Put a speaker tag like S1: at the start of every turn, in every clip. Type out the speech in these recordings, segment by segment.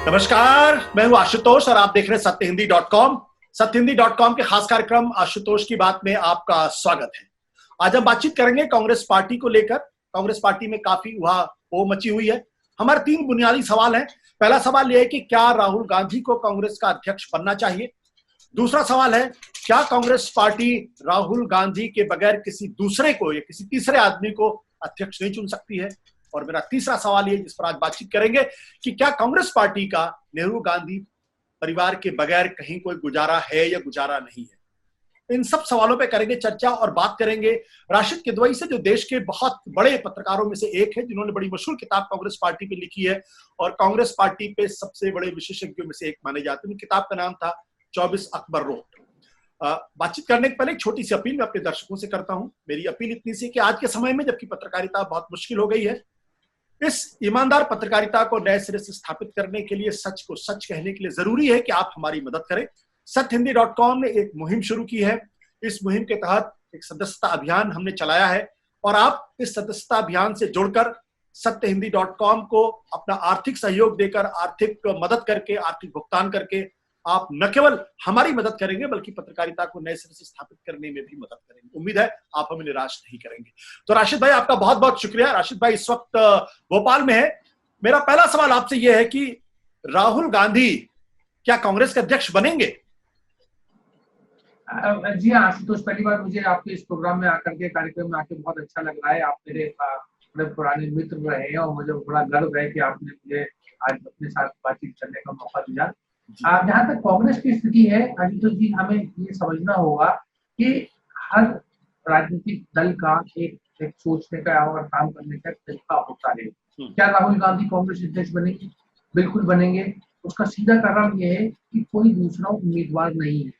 S1: नमस्कार, मैं हूं आशुतोष और आप देख रहे हैं सत्यहिंदी.com। सत्यहिंदी.com के खास कार्यक्रम आशुतोष की बात में आपका स्वागत है। आज हम बातचीत करेंगे कांग्रेस पार्टी को लेकर। कांग्रेस पार्टी में काफी उहापोह मची हुई है। हमारे तीन बुनियादी सवाल हैं। पहला सवाल यह है कि क्या राहुल गांधी को कांग्रेस का अध्यक्ष बनना चाहिए। दूसरा सवाल है, क्या कांग्रेस पार्टी राहुल गांधी के बगैर किसी दूसरे को या किसी तीसरे आदमी को अध्यक्ष नहीं चुन सकती है। और मेरा तीसरा सवाल ये, जिस पर आज बातचीत करेंगे, कि क्या कांग्रेस पार्टी का नेहरू गांधी परिवार के बगैर कहीं कोई गुजारा है या गुजारा नहीं है। इन सब सवालों पे करेंगे चर्चा और बात करेंगे राशिद किदवई से, जो देश के बहुत बड़े पत्रकारों में से एक है, जिन्होंने बड़ी मशहूर किताब कांग्रेस पार्टी पे लिखी है और कांग्रेस पार्टी पे सबसे बड़े विशेषज्ञों में से एक माने जाते हैं। किताब का नाम था 24 अकबर रोड। बातचीत करने के पहले एक छोटी सी अपील मैं अपने दर्शकों से करता हूं। मेरी अपील इतनी सी कि आज के समय में जबकि पत्रकारिता बहुत मुश्किल हो गई है, इस ईमानदार पत्रकारिता को नए सिरे से स्थापित करने के लिए, सच को सच कहने के लिए जरूरी है कि आप हमारी मदद करें। सत्यहिंदी.com ने एक मुहिम शुरू की है। इस मुहिम के तहत एक सदस्यता अभियान हमने चलाया है और आप इस सदस्यता अभियान से जुड़कर सत्यहिंदी.com को अपना आर्थिक सहयोग देकर, आर्थिक मदद करके, आर्थिक भुगतान करके आप न केवल हमारी मदद करेंगे बल्कि पत्रकारिता को नए सिरे से स्थापित करने में भी मदद करेंगे। उम्मीद है आप हमें निराश नहीं करेंगे। तो राशिद भाई, आपका बहुत बहुत शुक्रिया। राशिद भाई इस वक्त भोपाल में है। मेरा पहला सवाल आपसे यह है कि राहुल गांधी क्या कांग्रेस के अध्यक्ष बनेंगे?
S2: जी हाँ आशुतोष, पहली बार मुझे आपके इस प्रोग्राम में आकर के, कार्यक्रम में आके बहुत अच्छा लग रहा है। आप मेरे बड़े पुराने मित्र रहे हैं और मुझे बड़ा गर्व है कि आपने मुझे आज अपने साथ बातचीत करने का मौका दिया। जहाँ तक कांग्रेस की स्थिति है आशुतोष जी, हमें ये समझना होगा कि हर राजनीतिक दल का एक सोचने का और काम करने का तरीका होता है। क्या राहुल गांधी कांग्रेस अध्यक्ष बनेंगे? बिल्कुल बनेंगे। उसका सीधा कारण यह है कि कोई दूसरा उम्मीदवार नहीं है।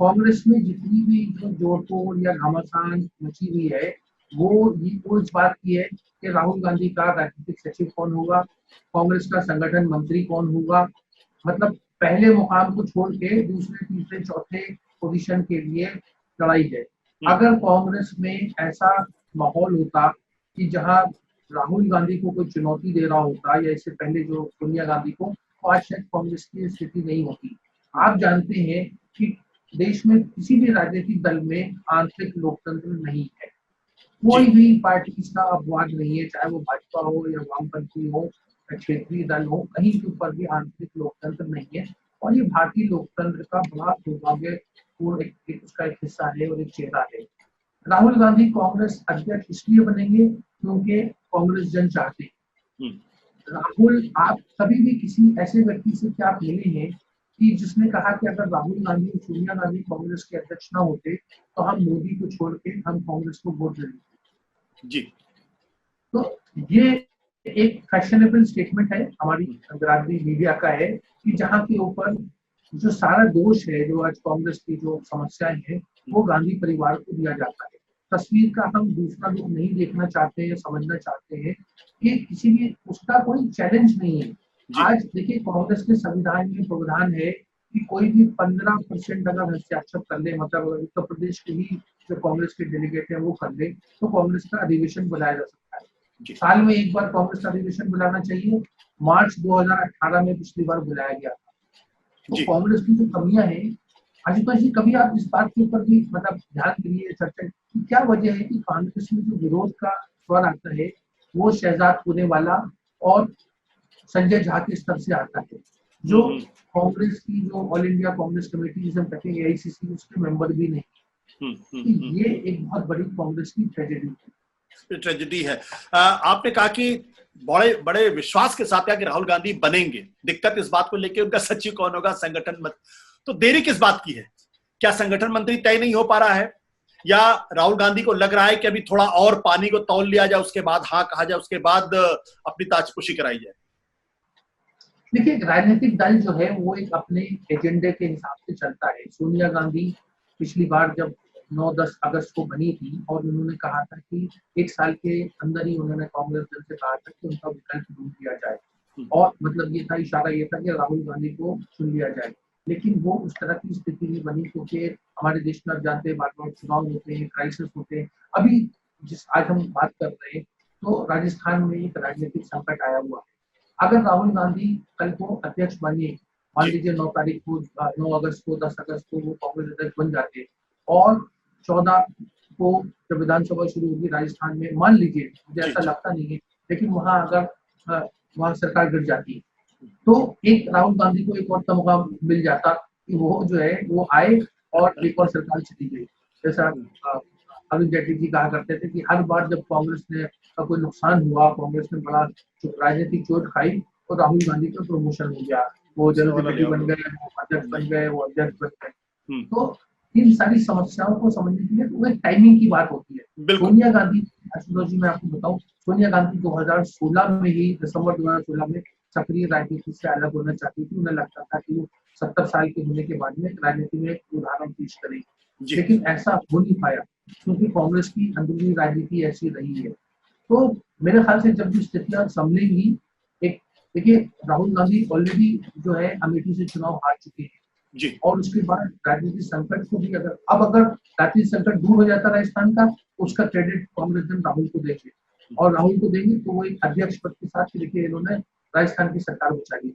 S2: कांग्रेस में जितनी भी जो जोड़तोड़ या घमासान मची हुई है वो इस बात की है कि राहुल गांधी का राजनीतिक सचिव कौन होगा, कांग्रेस का संगठन मंत्री कौन होगा। मतलब पहले मुकाम को छोड़ के दूसरे, तीसरे, चौथे पोजीशन के लिए लड़ाई है। अगर कांग्रेस में ऐसा माहौल होता कि जहां राहुल गांधी को कोई चुनौती दे रहा होता या इससे पहले जो सोनिया गांधी को, तो आज शायद कांग्रेस की स्थिति नहीं होती। आप जानते हैं कि देश में किसी भी राजनीतिक दल में आंतरिक लोकतंत्र नहीं है। कोई भी पार्टी इसका अपवाद नहीं है, चाहे वो भाजपा हो या वामपंथी हो, क्षेत्रीय दल हो, कहीं के ऊपर भी आंतरिक लोकतंत्र नहीं है। और ये भारतीय लोकतंत्र का बड़ा दुर्भाग्यपूर्ण उसका एक हिस्सा है और एक चेहरा है। राहुल गांधी कांग्रेस अध्यक्ष इसलिए बनेंगे क्योंकि कांग्रेस जन चाहते हैं। राहुल, आप कभी भी किसी ऐसे व्यक्ति से क्या आप मिले हैं कि जिसने कहा कि अगर राहुल गांधी और सोनिया गांधी कांग्रेस के अध्यक्ष ना होते तो हम मोदी को छोड़ के हम कांग्रेस को वोट देंगे
S1: जी।
S2: तो ये एक फैशनेबल स्टेटमेंट है हमारी बिरादरी मीडिया का है कि जहां के ऊपर जो सारा दोष है, जो आज कांग्रेस की जो समस्याएं हैं, वो गांधी परिवार को दिया जाता है। तस्वीर का हम दूसरा रूप नहीं देखना चाहते हैं, समझना चाहते हैं कि किसी भी उसका कोई चैलेंज नहीं है। आज देखिए, कांग्रेस के संविधान में प्रावधान है कि कोई भी 15% अगर हस्ताक्षर कर ले, मतलब उत्तर प्रदेश के ही जो कांग्रेस के डेलीगेट है वो कर ले, तो कांग्रेस का अधिवेशन बुलाया जा सकता है। साल में एक बार कांग्रेस का अधिवेशन बुलाना चाहिए। मार्च 2018 में पिछली बार बुलाया गया था। तो कांग्रेस की जो कमियां हैं, आशुतोष जी, कभी आप इस बात के ऊपर भी मतलब ध्यान दीजिए, चर्चा की क्या वजह है कि कांग्रेस में जो विरोध का स्वर आता है वो शहजाद पूनेवाला और संजय झा के स्तर से आता है, जो कांग्रेस की जो ऑल इंडिया कांग्रेस कमेटी जिसे हम कहते हैं AICC, उसके मेंबर भी नहीं। ये एक बहुत बड़ी कांग्रेस की
S1: ट्रेजेडी है। आपने कहा कि बड़े बड़े विश्वास के साथ कि राहुल गांधी बनेंगे। दिक्कत इस बात को लेकर उनका सचिव कौन होगा, संगठन मत, तो देरी किस बात की है? क्या संगठन मंत्री तय नहीं हो पा रहा है, या राहुल गांधी को लग रहा है कि अभी थोड़ा और पानी को तौल लिया जाए, उसके बाद हाँ कहा जाए, उसके बाद अपनी ताजपोशी कराई जाए?
S2: देखिए, राजनीतिक दल जो है वो एक अपने एजेंडे के हिसाब से चलता है। सोनिया गांधी पिछली बार जब 9-10 अगस्त को बनी थी और उन्होंने कहा था कि एक साल के अंदर ही उन्होंने कांग्रेस दल से कहा था कि उनका विकल्प ढूंढ लिया जाए, और मतलब ये था, इशारा ये था कि राहुल गांधी को चुन लिया जाए। लेकिन वो उस तरह की स्थिति नहीं बनी, क्योंकि हमारे देश में आप जानते हैं बार बार चुनाव होते हैं, क्राइसिस होते हैं। अभी जिस आज हम बात कर रहे हैं, तो राजस्थान में एक राजनीतिक संकट आया हुआ है। अगर राहुल गांधी कल को अध्यक्ष बने, मान लीजिए 9 तारीख को, 9 अगस्त को, 10 अगस्त को वो कांग्रेस अध्यक्ष बन जाते और 14 को जब विधानसभा शुरू होगी राजस्थान में, मान लीजिए, मुझे ऐसा लगता नहीं है, लेकिन वहां अगर वहां सरकार गिर जाती तो एक राहुल गांधी को एक और मौका मिल जाता कि वो जो है वो आए और एक और सरकार चली गई। जैसा अरुण जेटली जी कहा करते थे कि हर बार जब कांग्रेस ने का कोई नुकसान हुआ, कांग्रेस ने बड़ा राजनीतिक चोट खाई, तो राहुल गांधी का प्रमोशन हो गया, वो जनरल सेक्रेटरी बन गए, वो अध्यक्ष बन गए, वो अध्यक्ष बन गए। तो इन सारी समस्याओं को समझने के लिए तो एक टाइमिंग की बात होती है। सोनिया गांधी, आशुतोष जी मैं आपको बताऊं, सोनिया गांधी 2016 में ही, दिसंबर 2016 में सक्रिय राजनीति से अलग होना चाहती थी। उन्हें लगता था कि वो 70 साल के होने के बाद में राजनीति में एक उदाहरण पेश करेगी, लेकिन ऐसा हो नहीं पाया क्योंकि कांग्रेस की अंदरूनी राजनीति ऐसी रही है। तो मेरे ख्याल से जब भी स्थितियां संभलेंगी, एक देखिए राहुल गांधी ऑलरेडी जो है अमेठी से चुनाव हार चुके हैं जी, और उसके बाद राजनीतिक संकट को भी अगर राजनीतिक संकट दूर हो जाता राजस्थान का, उसका क्रेडिट कांग्रेस जन राहुल को देंगे, और राहुल को देंगे तो वो एक अध्यक्ष पद के साथ देखिए इन्होंने राजस्थान की सरकार बचाई।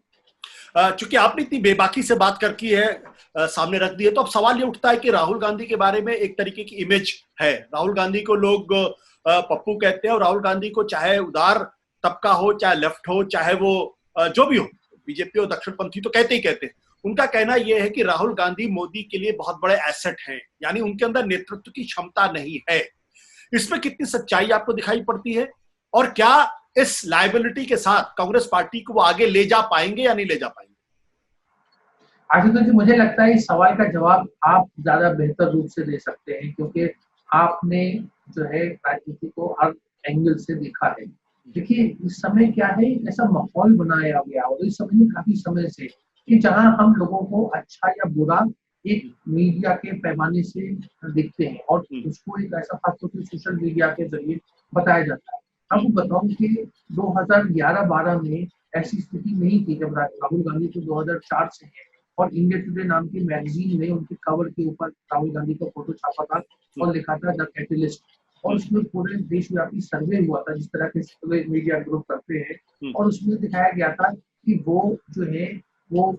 S1: चूंकि आपने इतनी बेबाकी से बात करकी है, सामने रख दी है, तो अब सवाल ये उठता है कि राहुल गांधी के बारे में एक तरीके की इमेज है। राहुल गांधी को लोग पप्पू कहते हैं, और राहुल गांधी को चाहे उदार तबका हो, चाहे लेफ्ट हो, चाहे वो जो भी हो, बीजेपी और दक्षिणपंथी तो कहते ही कहते हैं। उनका कहना यह है कि राहुल गांधी मोदी के लिए बहुत बड़े एसेट हैं, यानी उनके अंदर नेतृत्व की क्षमता नहीं है। इसमें कितनी सच्चाई आपको दिखाई पड़ती है, और क्या इस लायबिलिटी के साथ कांग्रेस पार्टी को वो आगे ले जा पाएंगे या नहीं ले जा पाएंगे?
S2: आशुतोष जी, मुझे लगता है इस सवाल का जवाब आप ज्यादा बेहतर रूप से दे सकते हैं, क्योंकि आपने जो है राजनीति को हर एंगल से देखा है। देखिए इस समय क्या है, ऐसा माहौल बनाया गया और इस समय काफी समय से कि जहां हम लोगों को अच्छा या बुरा एक मीडिया के पैमाने से देखते हैं और उसको एक ऐसा खासतौर से सोशल मीडिया के जरिए बताया जाता है। आपको बताऊं कि 2011-12 में ऐसी स्थिति नहीं थी जब राहुल गांधी तो 2004 से है, और इंडिया टुडे नाम की मैगजीन में उनके कवर के ऊपर राहुल गांधी का फोटो छापा था और लिखा था द कैटलिस्ट, और उसमें पूरे देशव्यापी सर्वे हुआ था जिस तरह के सर्वे मीडिया ग्रुप करते हैं, और उसमें दिखाया गया था कि वो जो है वो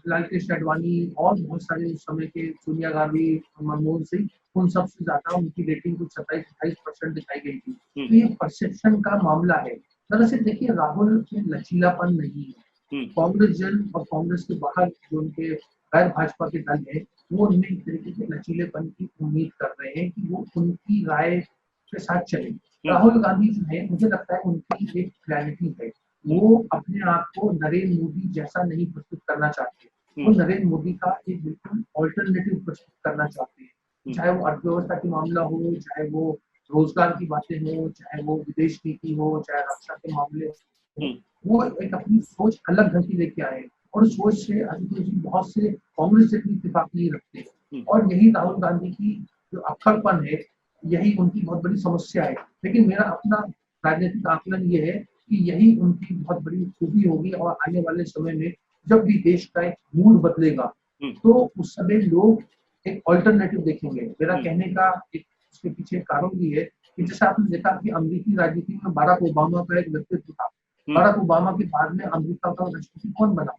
S2: लाल कृष्ण आडवाणी और बहुत सारे उस समय के सोनिया गांधी, मनमोहन सिंह, उन सबसे ज्यादा उनकी रेटिंग कुछ 27-28% दिखाई गई थी। तो ये परसेप्शन का मामला है। दरअसल देखिए राहुल में लचीलापन नहीं है। कांग्रेस जन और कांग्रेस के बाहर जो उनके गैर भाजपा के दल है, वो उनमें एक तरीके से लचीलेपन की उम्मीद कर रहे हैं कि वो उनकी राय के साथ चले। राहुल गांधी जो है, मुझे लगता है उनकी एक क्लैरिटी है, वो अपने आप को नरेंद्र मोदी जैसा नहीं प्रस्तुत करना चाहते, वो नरेंद्र मोदी का एक बिल्कुल ऑल्टरनेटिव प्रस्तुत करना चाहते हैं। चाहे वो अर्थव्यवस्था की मामला हो, चाहे वो रोजगार की बातें हो, चाहे वो विदेश नीति हो, चाहे रक्षा के मामले हो, वो एक अपनी सोच अलग ढंग की लेके आए, और उस सोच से आशुतोष जी बहुत से कांग्रेस से भी इत्तेफाक नहीं रखते, और यही राहुल गांधी की जो अक्खड़पन है, यही उनकी बहुत बड़ी समस्या है। लेकिन मेरा अपना राजनीतिक आकलन ये है कि यही उनकी बहुत बड़ी खूबी होगी, और आने वाले समय में जब भी देश का एक मूड बदलेगा तो उस समय लोग एक ऑल्टरनेटिव देखेंगे। मेरा कहने का एक उसके पीछे कारण भी है कि जैसे आपने देखा कि अमेरिकी राजनीति में बाराक ओबामा का एक व्यक्तित्व था। बाराक ओबामा के बाद में अमेरिका का राष्ट्रपति कौन बना?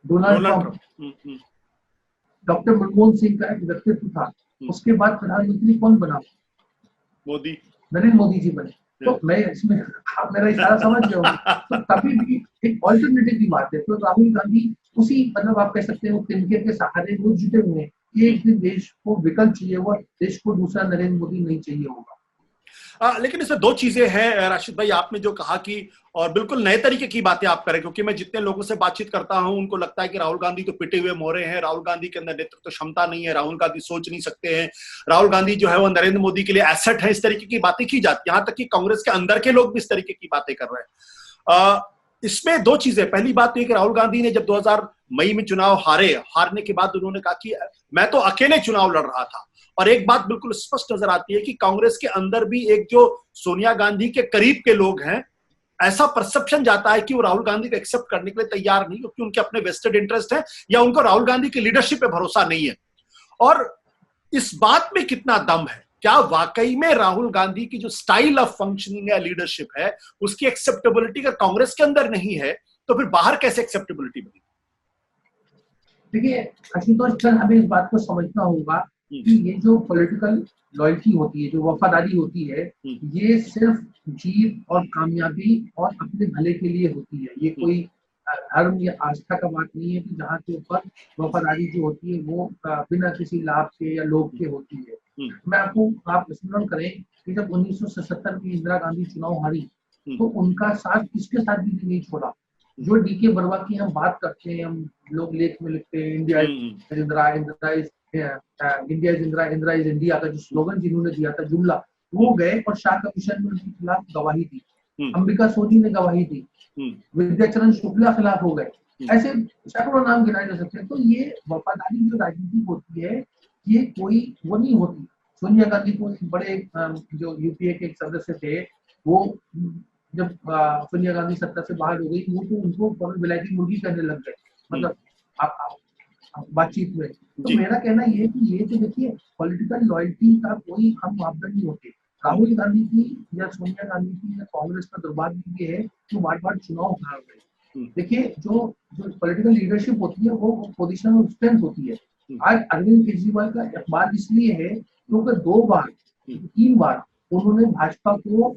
S2: Donald Trump. Doctor Manmohan Singh का एक व्यक्तित्व था, उसके बाद प्रधानमंत्री कौन बना? मोदी, नरेंद्र मोदी जी बने। तो मैं इसमें आप मेरा इशारा समझ गए होंगे, तो कभी भी एक ऑल्टरनेटिव की बात है। तो राहुल गांधी उसी मतलब आप कह सकते हो तिनके के सहारे वो जुटे हुए हैं। एक दिन देश को विकल्प चाहिए हुआ, देश को दूसरा नरेंद्र मोदी नहीं चाहिए होगा।
S1: लेकिन इसमें दो चीजें हैं राशिद भाई, आपने जो कहा कि और बिल्कुल नए तरीके की बातें आप करें, क्योंकि मैं जितने लोगों से बातचीत करता हूं उनको लगता है कि राहुल गांधी तो पिटे हुए मोहरे हैं, राहुल गांधी के अंदर नेतृत्व क्षमता नहीं है, राहुल गांधी सोच नहीं सकते हैं, राहुल गांधी जो है वो नरेंद्र मोदी के लिए एसेट है, इस तरीके की बातें की जाती है। यहां तक कि कांग्रेस के अंदर के लोग भी इस तरीके की बातें कर रहे हैं। इसमें दो चीजें, पहली बात तो कि राहुल गांधी ने जब 2000 मई में चुनाव हारने के बाद उन्होंने कहा कि मैं तो अकेले चुनाव लड़ रहा था, और एक बात बिल्कुल स्पष्ट नजर आती है कि कांग्रेस के अंदर भी एक जो सोनिया गांधी के करीब के लोग हैं, ऐसा परसेप्शन जाता है कि वो राहुल गांधी को एक्सेप्ट करने के लिए तैयार नहीं, क्योंकि उनके अपने वेस्टेड इंटरेस्ट हैं या उनको राहुल गांधी की लीडरशिप पे भरोसा नहीं है। और इस बात में कितना दम है, क्या वाकई में राहुल गांधी की जो स्टाइल ऑफ फंक्शनिंग या लीडरशिप है उसकी एक्सेप्टेबिलिटी अगर कांग्रेस के अंदर नहीं है, तो फिर बाहर कैसे एक्सेप्टेबिलिटी बनी?
S2: देखिए आशुतोष सर, हमें इस बात को समझना होगा कि ये जो पॉलिटिकल लॉयल्टी होती है, जो वफादारी होती है, ये सिर्फ जीत और कामयाबी और अपने भले के लिए होती है। ये कोई धर्म या आस्था का बात नहीं है कि जहाँ के ऊपर वफादारी जो होती है वो बिना किसी लाभ के या लोभ के होती है। मैं आपको आप स्मरण करें कि जब 1977 में इंदिरा गांधी चुनाव हारी तो उनका साथ किसके साथ भी नहीं छोड़ा। जो डीके बरुआ की हम बात करते हैं, हम लोग लेख में लिखते हैं India is Indira, Indira is India is Indira, Indira is India का जो स्लोगन जिन्होंने दिया था, जुमला, वो गए और शाह कमीशन में उनके खिलाफ गवाही दी, अंबिका सोनी ने गवाही दी, विद्याचरण शुक्ला खिलाफ हो गए, ऐसे सैकड़ों नाम गिनाए जा सकते हैं। तो ये वफादारी जो राजनीति होती है, ये कोई वो नहीं होती। सोनिया गांधी को एक बड़े जो यूपीए के एक सदस्य थे, वो जब सोनिया गांधी सत्ता से बाहर हो गई, वो तो उनको विलायती मुर्गी करने लग गए, मतलब बातचीत में। तो मेरा कहना ये है कि ये तो देखिए पॉलिटिकल लॉयल्टी का कोई हम मापदंड नहीं होते। राहुल गांधी की या सोनिया गांधी की या कांग्रेस का दुर्भाग्य ये है कि बार बार चुनाव हार रहे। देखिए जो पॉलिटिकल लीडरशिप होती है वो पोजिशन ऑफ स्ट्रेंथ होती है। आज अरविंद केजरीवाल का अखबार इसलिए है क्योंकि 2 बार 3 बार उन्होंने भाजपा को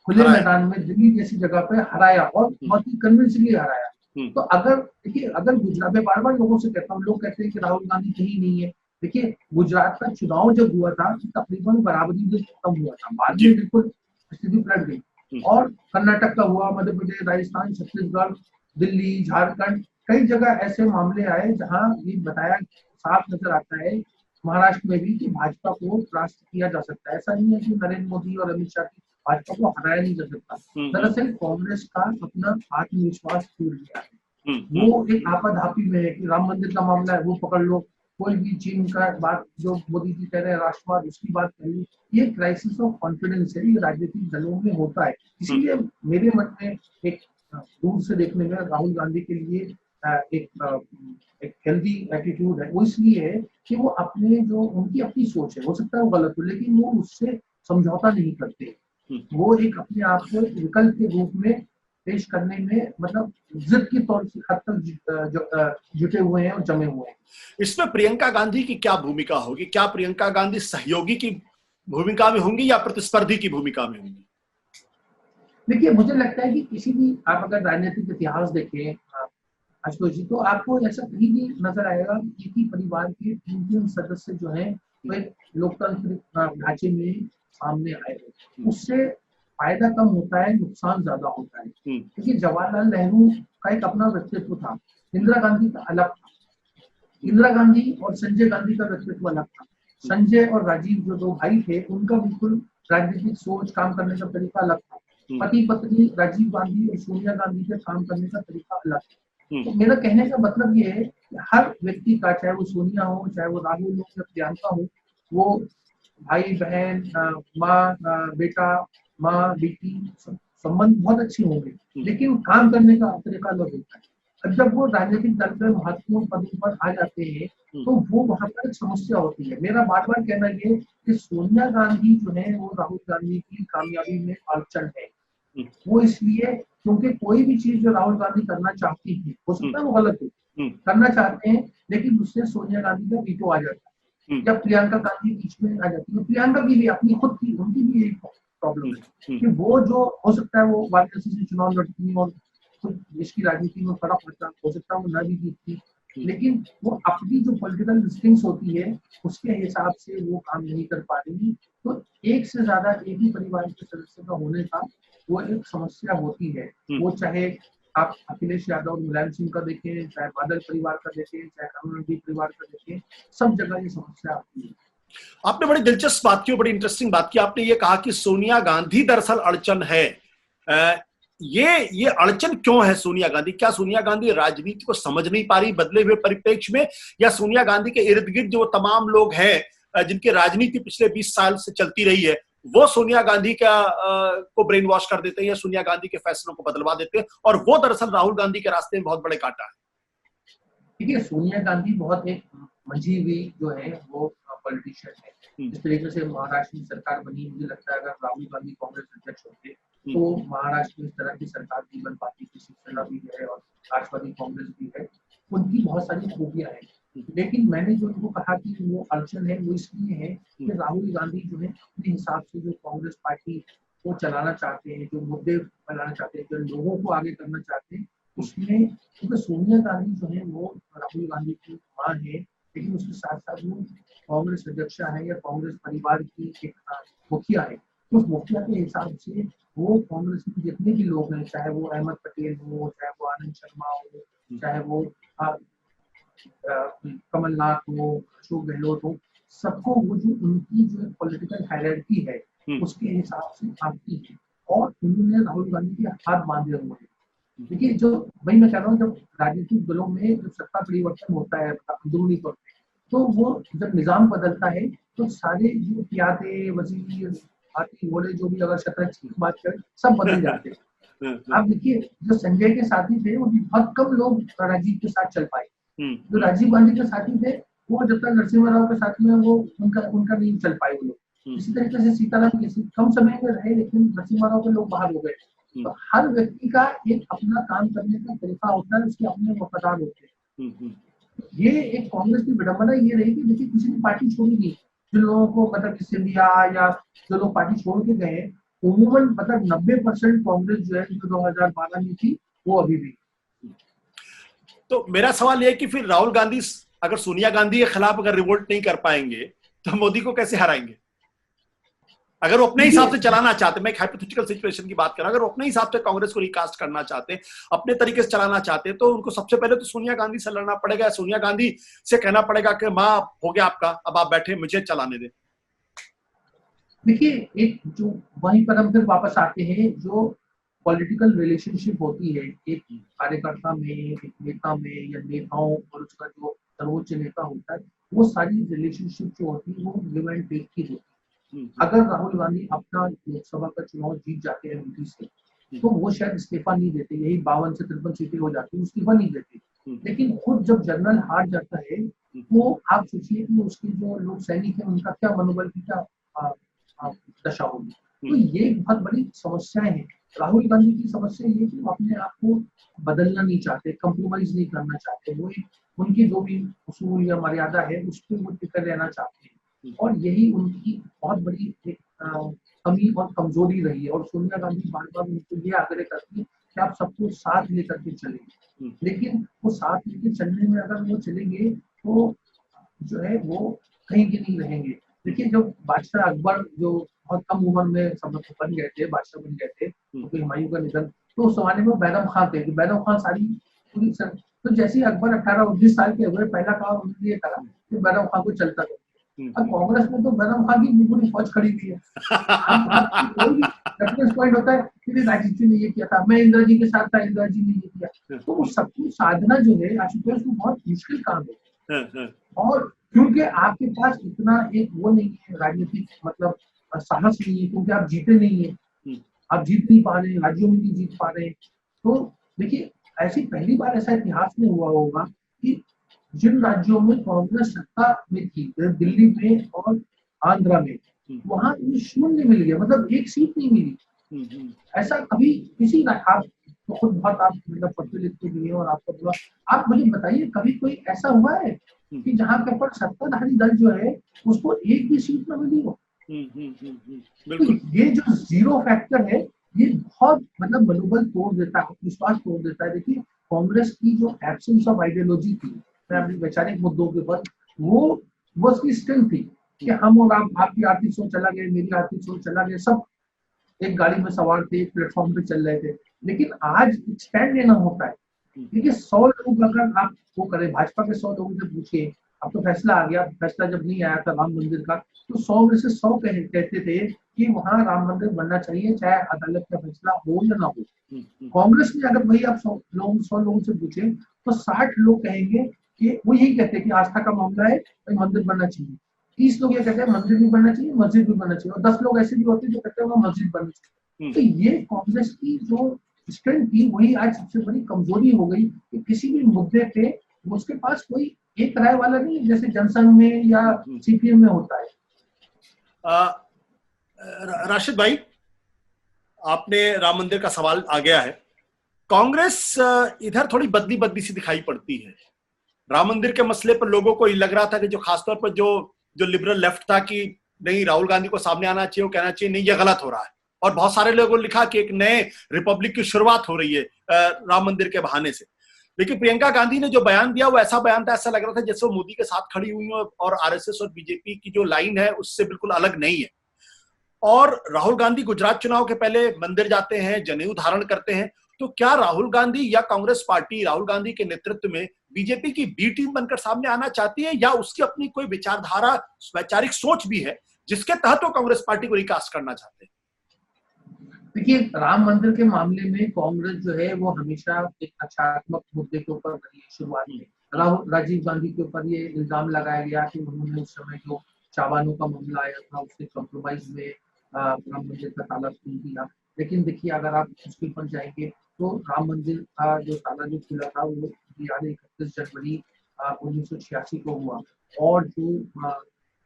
S2: खुले मैदान में दिल्ली जैसी जगह पे हराया और बहुत ही कन्विंसिंगली हराया। तो अगर देखिए, अगर गुजरात में बार बार लोगों से कहता हूँ, लोग कहते हैं कि राहुल गांधी कहीं नहीं है। देखिए गुजरात का चुनाव जब हुआ था तो तकरीबन बराबरी में खत्म हुआ था, बाद में बिल्कुल स्थिति पलट गई। और कर्नाटक का हुआ, मध्य प्रदेश, राजस्थान, छत्तीसगढ़, दिल्ली, झारखंड, कई जगह ऐसे मामले आए जहां ये बताया साफ नजर आता है, महाराष्ट्र में भी, कि भाजपा को परास्त किया जा सकता है। ऐसा नहीं है कि नरेंद्र मोदी और अमित शाह की भाजपा को हराया नहीं जा सकता। दरअसल कांग्रेस का अपना आत्मविश्वास टूट गया है। वो एक आपाधापी में है कि राम मंदिर का मामला है, वो पकड़ लो, कोई भी चीन का बात जो मोदी जी कह रहे हैं राष्ट्रवाद, उसकी बात कर ली। ये क्राइसिस ऑफ कॉन्फिडेंस है, ये राजनीतिक दलों में होता है। इसीलिए मेरे मन में एक दूर से देखने में राहुल गांधी के लिए एक हेल्दी एटीट्यूड है। वो इसलिए है कि वो अपने जो उनकी अपनी सोच है, हो सकता है वो गलत हो, लेकिन वो उससे समझौता नहीं करते। वो एक अपने आप को एक विकल्प के रूप में पेश करने में, मतलब जिद के तौर से हद तक जुटे हुए हैं और जमे हुए हैं।
S1: इसमें प्रियंका गांधी की क्या भूमिका होगी? क्या प्रियंका गांधी सहयोगी की भूमिका में होंगी या प्रतिस्पर्धी की भूमिका में होंगी?
S2: देखिए मुझे लगता है कि किसी भी, आप अगर राजनीतिक इतिहास देखें आशुतोष जी, तो आपको ऐसा कहीं भी नजर आएगा कि एक ही परिवार के 3 सदस्य जो हैं वो एक लोकतांत्रिक ढांचे में सामने आए। उससे फायदा कम होता है, नुकसान ज्यादा होता है। क्योंकि जवाहरलाल नेहरू का एक अपना व्यक्तित्व था, इंदिरा गांधी का अलग था। इंदिरा गांधी और संजय गांधी का व्यक्तित्व अलग था। संजय और राजीव जो 2 भाई थे, उनका बिल्कुल राजनीतिक सोच, काम करने का तरीका अलग था। पति पत्नी राजीव गांधी और सोनिया गांधी के काम करने का तरीका अलग था। तो मेरा कहने का मतलब ये है कि हर व्यक्ति का, चाहे वो सोनिया हो, चाहे वो राहुल हो या प्रियंका हो, वो भाई बहन, माँ बेटा, माँ बेटी, संबंध बहुत अच्छे होंगे, लेकिन काम करने का तरीका अलग होता है। अब जब वो राजनीतिक दल में महत्वपूर्ण पदों पर आ जाते हैं तो वो वहां पर एक समस्या होती है। मेरा बार बार कहना ये कि सोनिया गांधी जो है वो राहुल गांधी की कामयाबी में अड़चन है। वो इसलिए क्योंकि कोई भी चीज जो राहुल गांधी करना चाहती है, हो सकता है वो गलत हो, करना चाहते हैं, लेकिन उससे सोनिया गांधी का वीटो आ जाता है। जब प्रियंका गांधी बीच में आ जाती है, प्रियंका की भी अपनी खुद की, उनकी भी एक प्रॉब्लम है कि वो जो हो सकता है वो वाराणसी से चुनाव लड़ती है और कुछ देश की राजनीति में फर्क पड़ता, हो सकता है वो न भी जीतती, लेकिन वो अपनी जो पॉलिटिकल इंस्टिंक्ट्स होती है उसके हिसाब से वो काम नहीं कर पा रही। तो एक से ज्यादा एक ही परिवार के सदस्य का होने का वो एक समस्या होती है। वो चाहे आप अखिलेश यादव और मुलायम सिंह का देखें, चाहे बादल परिवार का देखें, चाहे करुणानिधि परिवार का देखें, सब जगह ये समस्या आती है।
S1: आपने बड़ी दिलचस्प बात की, बड़ी इंटरेस्टिंग बात की। आपने ये कहा कि सोनिया गांधी दरअसल अड़चन है। ये अड़चन क्यों है सोनिया गांधी? क्या सोनिया गांधी राजनीति को समझ नहीं पा रही बदले हुए परिप्रेक्ष्य में, या सोनिया गांधी के इर्द गिर्द जो तमाम लोग हैं जिनकी राजनीति पिछले 20 साल से चलती रही है, वो सोनिया गांधी को ब्रेन वॉश कर देते हैं या सोनिया गांधी के फैसलों को बदलवा देते हैं, और वो दरअसल राहुल गांधी के रास्ते में बहुत बड़े कांटा है?
S2: देखिए सोनिया गांधी बहुत एक मंझी हुई जो है वो पॉलिटिशियन है। जिस तरीके से महाराष्ट्र में सरकार बनी, मुझे लगता है अगर राहुल गांधी कांग्रेस अध्यक्ष होते तो महाराष्ट्र में इस तरह की सरकार नहीं बन पाती थी। शिवसेना भी है और राष्ट्रवादी कांग्रेस भी है, उनकी बहुत सारी खूबियां हैं। लेकिन मैंने जो उनको कहा कि वो अड़चन है वो इसलिए है कि राहुल गांधी जो है अपने हिसाब से जो कांग्रेस पार्टी को चलाना चाहते हैं, जो मुद्दे फैलाना चाहते हैं, जो लोगों को आगे करना चाहते हैं, उसमें क्योंकि सोनिया गांधी जो है वो राहुल गांधी की मां है, लेकिन उसके साथ साथ वो कांग्रेस अध्यक्षा है या कांग्रेस परिवार की एक मुखिया है। तो उस मुखिया के हिसाब से वो कांग्रेस में जितने भी लोग हैं, चाहे वो अहमद पटेल हो, चाहे वो आनंद शर्मा हो, चाहे वो कमलनाथ हो, अशोक गहलोत हो, सबको वो जो उनकी जो पॉलिटिकल हायरार्की है उसके हिसाब से आती है और उन्होंने राहुल गांधी के हाथ बांधे हुए हैं। देखिए, जो वही मैं कह रहा हूँ, जब राजनीतिक दलों में जब सत्ता परिवर्तन होता है अंदरूनी तौर पे, तो वो जब निजाम बदलता है तो सारे जो पियादे, वजीर, हाथी घोड़े जो भी अगर शतरंज की बात करें, सब बदल जाते हैं। आप देखिए, जो संजय के साथी थे वो बहुत कम लोग राजीव के साथ चल पाए। जो राजीव गांधी के साथी थे वो जब तक नरसिम्हा राव के साथ में वो उनका नहीं चल पाए वो लोग। इसी तरीके से सीताराम केसरी कम समय में रहे, लेकिन नरसिम्हा राव के लोग बाहर हो गए। तो हर व्यक्ति का एक अपना काम करने का तरीका होता है, उसके अपने वफादार होते हैं। ये एक कांग्रेस की विडंबना ये रही कि देखिए किसी ने पार्टी छोड़ी नहीं। जिन लोगों को मतलब सिंधिया या जो लोग पार्टी छोड़ के गए, उमूमन मतलब 90% कांग्रेस जो है जो 2012 में थी वो अभी भी।
S1: तो मेरा सवाल यह है कि फिर राहुल गांधी अगर सोनिया गांधी के खिलाफ अगर रिवोल्ट नहीं कर पाएंगे तो मोदी को कैसे हराएंगे? अगर वो अपने हिसाब से चलाना चाहते, मैं एक हाइपोथेटिकल सिचुएशन की बात कर रहा हूं, अगर वो अपने हिसाब से कांग्रेस को रिकास्ट करना चाहते हैं, अपने तरीके से चलाना चाहते हैं, तो उनको सबसे पहले तो सोनिया गांधी से लड़ना पड़ेगा। सोनिया गांधी से कहना पड़ेगा कि मां हो गया आपका, अब आप बैठे, मुझे चलाने दें।
S2: देखिए, एक जो वहीं पर हम फिर वापस आते हैं, जो पॉलिटिकल रिलेशनशिप होती है एक कार्यकर्ता में, एक नेता में या नेताओं और उसका जो सर्वोच्च नेता होता है, वो सारी रिलेशनशिप जो होती है वो गिव एंड टेक की होती है। अगर राहुल गांधी अपना लोकसभा का चुनाव जीत जाते हैं एमपी से, तो वो शायद इस्तीफा नहीं देते, यही 52 से 53 सीटें हो जाती है, इस्तीफा नहीं देते। लेकिन खुद जब जनरल हार जाता है, वो आप सोचिए कि उसके जो लोग सैनिक हैं उनका क्या मनोबल की क्या दशा होगी। तो ये बहुत बड़ी समस्याएं हैं। राहुल गांधी की समस्या ये कि वो अपने आप को बदलना नहीं चाहते, कंप्रोमाइज नहीं करना चाहते, वो उनकी जो भी उसूल या मर्यादा है उस पर वो टिके रहना चाहते हैं, और यही उनकी बहुत बड़ी एक कमी और कमजोरी रही है। और सोनिया गांधी बार बार उनको ये आग्रह करती है कि आप सबको साथ लेकर के चलेंगे, लेकिन वो साथ लेके चलने में अगर वो चलेंगे तो जो है वो कहीं के नहीं रहेंगे। देखिए, जब बादशाह अकबर जो बहुत कम उम्र में बन गए थे, बादशाह बन गए थे, तो हुमायूं का निधन, तो उस जमाने में बैरम खान थे, बैरम खान सारी पूरी तो जैसे ही अकबर 18-19 साल के हुए, पहला काम उन्होंने ये करा कि बैरम खान को चलता था। अब कांग्रेस में तो बैरम खान की पूरी फौज खड़ी हुई है। कोई भी रेफरेंस पॉइंट होता है कि राजीव जी ने ये किया था, मैं इंदिरा जी के साथ था, इंदिरा जी ने ये किया, तो वो सब कुछ साधना जो है आशुतोष को बहुत मुश्किल काम है। और क्योंकि आपके पास इतना एक वो नहीं है, राजनीतिक मतलब साहस नहीं है, क्योंकि आप जीते नहीं है, आप जीत नहीं पा रहे, राज्यों में नहीं जीत पा रहे। तो देखिए, ऐसी पहली बार ऐसा इतिहास में हुआ होगा कि जिन राज्यों में कांग्रेस सत्ता में थी, दिल्ली में और आंध्रा में, वहां शून्य मिल गया, मतलब एक सीट नहीं मिली। ऐसा कभी किसी आप तो खुद बहुत आप मतलब पढ़ते लिखते भी है और आपको पूरा, आप मुझे बताइए कभी कोई ऐसा हुआ है कि जहां पर सत्ताधारी दल जो है उसको एक भी सीट न मिली हो। तो ये जो जीरो फैक्टर है, ये बहुत मतलब मनोबल तोड़ देता है, विश्वास तोड़ देता है। देखिए, कांग्रेस की जो एब्सेंस ऑफ आइडियोलॉजी थी वैचारिक मुद्दों के ऊपर, वो उसकी स्ट्रेंथ थी कि हम और आपकी आर्थिक सोच चला गए, मेरी आर्थिक सोच चला गया, सब एक गाड़ी में सवार थे, एक प्लेटफॉर्म पे चल रहे थे। लेकिन आज स्टैंड लेना होता है। देखिए, 100 लोग अगर आप वो करें, भाजपा के 100 लोगों से पूछिए, अब तो फैसला आ गया, फैसला जब नहीं आया था राम मंदिर का, तो 100 में से 100 कहते थे कि वहां राम मंदिर बनना चाहिए, चाहे अदालत का फैसला हो या ना हो। कांग्रेस में अगर वही आप 100 लोगों से पूछे तो 60 लोग कहेंगे कि वो यही कहते हैं कि आस्था का मामला है, तो मंदिर बनना चाहिए। 30 लोग ये कहते हैं मंदिर भी बनना चाहिए, मस्जिद भी बनना चाहिए, और 10 लोग ऐसे भी होते हैं जो कहते हैं वो मस्जिद बननी चाहिए। तो ये कांग्रेस की जो स्ट्रेंथ थी, वही आज सबसे बड़ी कमजोरी हो गई कि किसी भी मुद्दे पे उसके पास कोई एक राय वाला नहीं, जैसे जनसंघ में या सीपीएम में होता है।
S1: राशिद भाई, आपने राम मंदिर का सवाल आ गया है। कांग्रेस इधर थोड़ी बदली बदली सी दिखाई पड़ती है। राम मंदिर के मसले पर लोगों को लग रहा था कि जो खासतौर पर जो जो लिबरल लेफ्ट था कि नहीं, राहुल गांधी को सामने आना चाहिए, वो कहना चाहिए नहीं, ये गलत हो रहा है। और बहुत सारे लोगों ने लिखा कि एक नए रिपब्लिक की शुरुआत हो रही है राम मंदिर के बहाने से। लेकिन प्रियंका गांधी ने जो बयान दिया वो ऐसा बयान था, ऐसा लग रहा था जैसे वो मोदी के साथ खड़ी हुई हो और आरएसएस और बीजेपी की जो लाइन है उससे बिल्कुल अलग नहीं है। और राहुल गांधी गुजरात चुनाव के पहले मंदिर जाते हैं, जनेऊ धारण करते हैं। तो क्या राहुल गांधी या कांग्रेस पार्टी राहुल गांधी के नेतृत्व में बीजेपी की बी टीम बनकर सामने आना चाहती है, या उसकी अपनी कोई विचारधारा, वैचारिक सोच भी है जिसके तहत वो कांग्रेस पार्टी को रिकास्ट करना चाहते हैं?
S2: देखिए, राम मंदिर के मामले में कांग्रेस जो है वो हमेशा एक रक्षात्मक मुद्दे के ऊपर बनी है। शुरुआत में राजीव गांधी के ऊपर ये इल्जाम लगाया गया कि उन्होंने उस समय जो चावानों का मामला आया था उससे कॉम्प्रोमाइज में राम मंदिर का ताला खोल दिया। लेकिन देखिए, अगर आप उसके ऊपर जाएंगे तो राम मंदिर का जो ताला जो खुला था वो 31 जनवरी 1986 को हुआ। और जो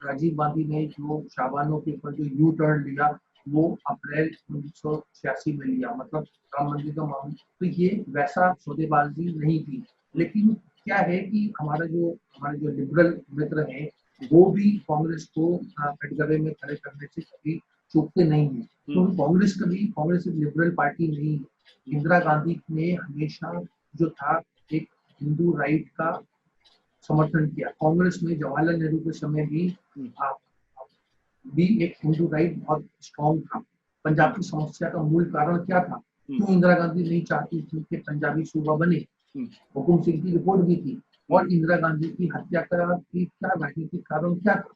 S2: राजीव गांधी ने जो चावानों के ऊपर जो यू टर्न लिया वो अप्रैल 1986 में लिया, मतलब राम मंदिर का मामला। तो ये वैसा सौदेबाजी नहीं थी। लेकिन क्या है कि हमारे जो लिबरल मित्र हैं वो भी कांग्रेस को कटघरे में खड़े करने से कभी चूकते नहीं है। तो कांग्रेस एक लिबरल पार्टी नहीं है। इंदिरा गांधी ने हमेशा जो था एक हिंदू राइट का समर्थन किया। कांग्रेस में जवाहरलाल नेहरू के समय भी एक हिंदू राइट बहुत स्ट्रॉन्ग था। पंजाब की समस्या का मूल कारण क्या था? क्यों इंदिरा गांधी नहीं चाहती थी कि पंजाबी सूबा बने? हुकुम सिंह की रिपोर्ट भी थी। और इंदिरा गांधी की हत्या का क्या राजनीतिक कारण क्या था?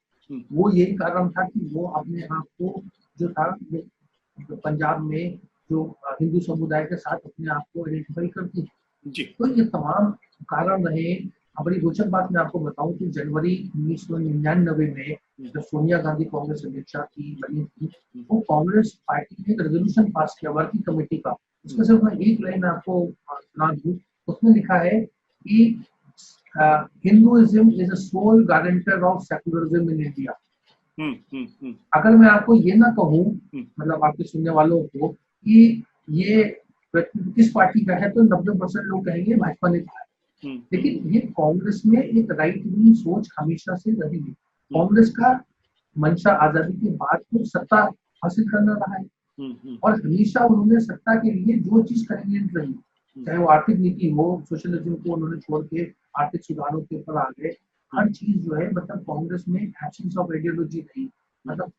S2: वो यही कारण था कि वो अपने आप को जो था जो पंजाब में जो हिंदू समुदाय के साथ अपने आप को आइडेंटिफाई करती थी। तो ये तमाम कारण रहे। बड़ी रोचक बात मैं आपको बताऊं कि जनवरी 1999 में जब सोनिया गांधी कांग्रेस अध्यक्षा की बनी थी, तो कांग्रेस पार्टी ने एक रेजोल्यूशन पास किया वर्किंग कमेटी का। उसमें सिर्फ मैं एक लाइन आपको सुना दूं। उसमें लिखा है कि Hinduism is a sole guarantor of secularism in India. अगर मैं आपको ये ना कहूँ, मतलब आपके सुनने वालों को, कि ये किस पार्टी का है, तो 90% लोग कहेंगे भाजपा ने कहा है। लेकिन ये कांग्रेस में एक राइट विंग सोच हमेशा से रही है। कांग्रेस का मंशा आजादी के बाद तो सत्ता हासिल करना रहा है। और हमेशा उन्होंने सत्ता के लिए जो चीज कन्वीनियंट रही, चाहे वो आर्थिक नीति हो, सोशलिज्म को उन्होंने छोड़ के आर्थिक सुधारों के ऊपर आ गए। हर चीज जो है, मतलब कांग्रेस में एब्सेंस ऑफ आइडियोलॉजी नहीं, मतलब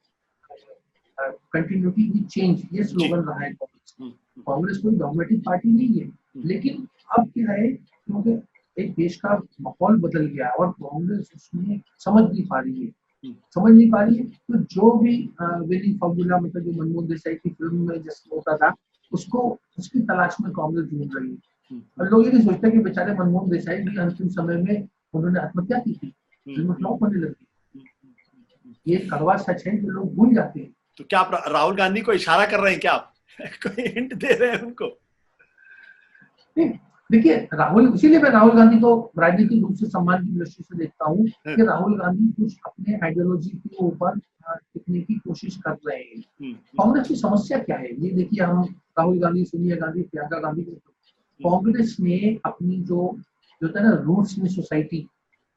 S2: कंटिन्यूटी की चेंज, ये स्लोगन रहा है कांग्रेस। कांग्रेस कोई डॉगमेटिक पार्टी नहीं है। लेकिन अब क्या है, क्योंकि एक देश का माहौल बदल गया और कांग्रेस उसमें समझ नहीं पा रही है। तो जो भी विनिंग फॉर्मूला, मतलब जो मनमोहन देसाई की फिल्म में जैसे होता था, उसको उसकी तलाश में कांग्रेस ढूंढ रही है। और लोग ये नहीं सोचते कि बेचारे मनमोहन देसाई भी अंतिम समय में उन्होंने आत्महत्या की थी, फिल्म फ्लॉप होने लगी। ये कड़वा सच है जो लोग भूल जाते हैं।
S1: तो क्या आप राहुल गांधी को इशारा कर रहे हैं क्या? आप कोई हिंट दे रहे हैं उनको?
S2: देखिए, इसीलिए मैं राहुल गांधी को राजनीतिक रूप से सम्मान की दृष्टि से देखता हूँ कि राहुल गांधी कुछ अपने आइडियोलॉजी के ऊपर टिकने की कोशिश कर रहे हैं। कांग्रेस की समस्या क्या है ये देखिए, हम राहुल गांधी, सोनिया गांधी, प्रियंका गांधी, कांग्रेस ने अपनी जो है ना रूट्स में सोसाइटी,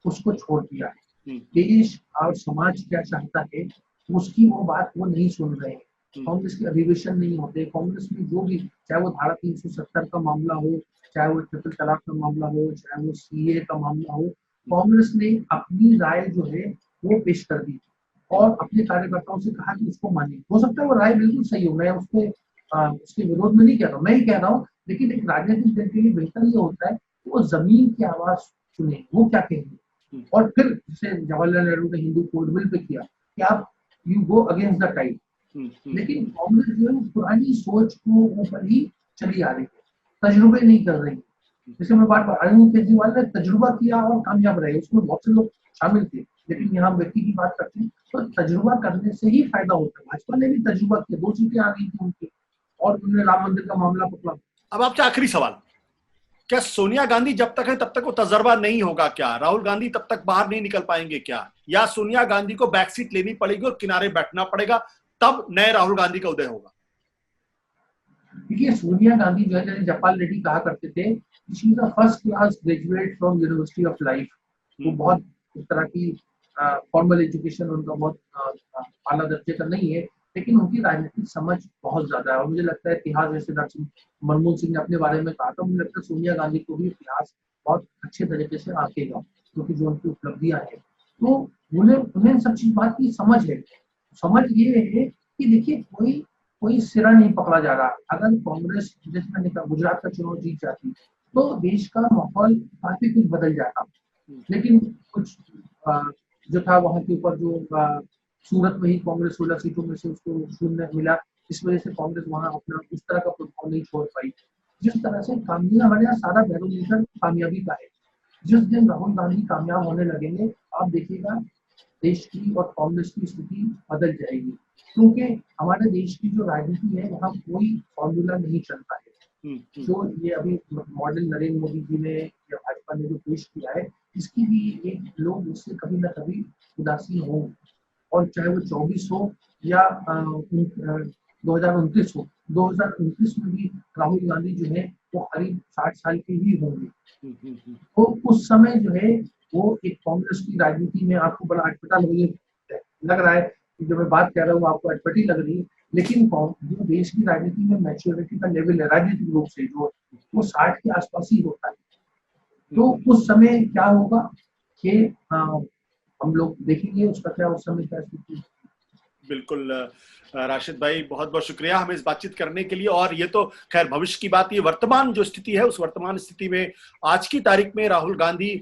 S2: उसको छोड़ दिया है। देश और समाज क्या चाहता है उसकी वो बात वो नहीं सुन रहे हैं। कांग्रेस के अधिवेशन नहीं होते। कांग्रेस में जो भी, चाहे वो धारा 370 का मामला हो, चाहे वो ट्रिपल तलाक का मामला हो, चाहे वो सीए का मामला हो, कांग्रेस ने अपनी राय जो है वो पेश कर दी और अपने कार्यकर्ताओं से कहा कि उसको मानिए। हो सकता है वो राय बिल्कुल सही हो, मैं उसके विरोध में नहीं कह रहा हूँ, मैं ही कह रहा हूँ। लेकिन एक राजनीतिक दल के लिए बेहतर ये होता है कि वो जमीन की आवाज सुने, वो क्या कहेंगे। और फिर जैसे जवाहरलाल नेहरू ने हिंदू कोड बिल पे किया कि आप you go against the tide. लेकिन कांग्रेस जो है पुरानी सोच को ऊपर ही चली आ रही है, तजुर्बे नहीं कर रही। जैसे मैं बात अरविंद केजरीवाल ने तजुर्बा किया और कामयाब रहे, उसमें बहुत से लोग शामिल थे। लेकिन यहाँ व्यक्ति की बात करते हैं तो तजुर्बा करने से ही फायदा होता है। भाजपा ने भी तजुर्बा किया, 2 सीटें आ गई थी उनकी और उन्होंने राम मंदिर का मामला पकड़ा।
S1: अब आपसे आखिरी सवाल, क्या सोनिया गांधी जब तक है तब तक वो तजर्बा नहीं होगा क्या? राहुल गांधी तब तक बाहर नहीं निकल पाएंगे क्या? या सोनिया गांधी को बैकसीट लेनी पड़ेगी और किनारे बैठना पड़ेगा, तब नए राहुल गांधी का उदय होगा?
S2: देखिए, सोनिया गांधी जो है, जैसे जयपाल रेड्डी कहा करते थे, she is a first class graduate from university of life. वो बहुत इस तरह की फॉर्मल एजुकेशन उनका बहुत आला दर्जे का नहीं है, लेकिन उनकी राजनीतिक समझ बहुत ज्यादा है। और मुझे लगता है इतिहास, जैसे डॉक्टर मनमोहन सिंह ने अपने बारे में कहा था, मुझे लगता है सोनिया गांधी को भी इतिहास बहुत अच्छे तरीके से आंकेगा, क्योंकि जो उनकी उपलब्धियां हैं, तो उन्हें सब चीज बात की समझ है। समझ ये है कि देखिए, कोई सिरा नहीं पकड़ा जा रहा। अगर कांग्रेस, जैसे मैंने कहा, गुजरात का चुनाव जीत जाती तो देश का माहौल काफी कुछ बदल जाता। लेकिन कुछ जो था वहां के ऊपर, जो सूरत में ही कांग्रेस 16 सीटों में से उसको शून्य मिला, इस वजह से कांग्रेस वहां अपना उस तरह का प्रभाव नहीं छोड़ पाई। जिस तरह से हमारे यहाँ सारा बैरोमीटर कामयाबी का है। जिस दिन राहुल गांधी कामयाब होने लगेंगे, आप देखिएगा देश की और कांग्रेस की स्थिति बदल जाएगी, क्योंकि हमारे देश की जो राजनीति है, वहाँ कोई फॉर्मूला नहीं चलता है। जो ये अभी मॉडल नरेंद्र मोदी जी ने या भाजपा ने जो पेश किया है, इसकी भी एक लोग उससे कभी ना कभी उदासीन हो, और चाहे वो 24 हो या 2029 हो। 2029 में भी राहुल गांधी जो है वो करीब 60 साल के ही होंगे। तो उस समय जो है वो एक कांग्रेस की राजनीति में आपको बड़ा अटपटा लग रहा है कि जो मैं बात कह रहा हूँ आपको अटपटी लग रही है, लेकिन जो देश की राजनीति में मैच्योरिटी का लेवल है राजनीतिक रूप से, जो वो 60 के आसपास ही होता है। तो उस समय क्या होगा कि हम लोग देखेंगे उसका क्या उस समय क्या स्थिति।
S1: बिल्कुल राशिद भाई, बहुत बहुत शुक्रिया हमें इस बातचीत करने के लिए। और ये तो खैर भविष्य की बात, ये वर्तमान जो स्थिति है, उस वर्तमान स्थिति में आज की तारीख में राहुल गांधी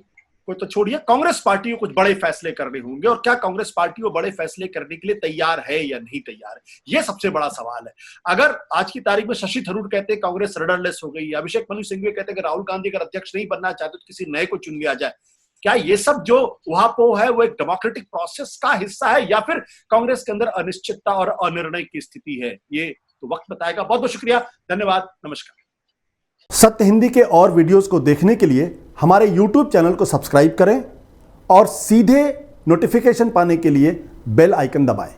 S1: को तो छोड़िए, कांग्रेस पार्टी को कुछ बड़े फैसले करने होंगे, और क्या कांग्रेस पार्टी वो बड़े फैसले करने के लिए तैयार है या नहीं तैयार है, ये सबसे बड़ा सवाल है। अगर आज की तारीख में शशि थरूर कहते हैं कांग्रेस रडरलेस हो गई, अभिषेक मनु सिंघवी कहते हैं कि राहुल गांधी अगर अध्यक्ष नहीं बनना चाहते तो किसी नए को चुन लिया जाए, क्या ये सब जो उहापोह है वो एक डेमोक्रेटिक प्रोसेस का हिस्सा है, या फिर कांग्रेस के अंदर अनिश्चितता और अनिर्णय की स्थिति है? ये तो वक्त बताएगा। बहुत बहुत शुक्रिया, धन्यवाद, नमस्कार।
S3: सत्य हिंदी के और वीडियोस को देखने के लिए हमारे YouTube चैनल को सब्सक्राइब करें और सीधे नोटिफिकेशन पाने के लिए बेल आइकन दबाएं।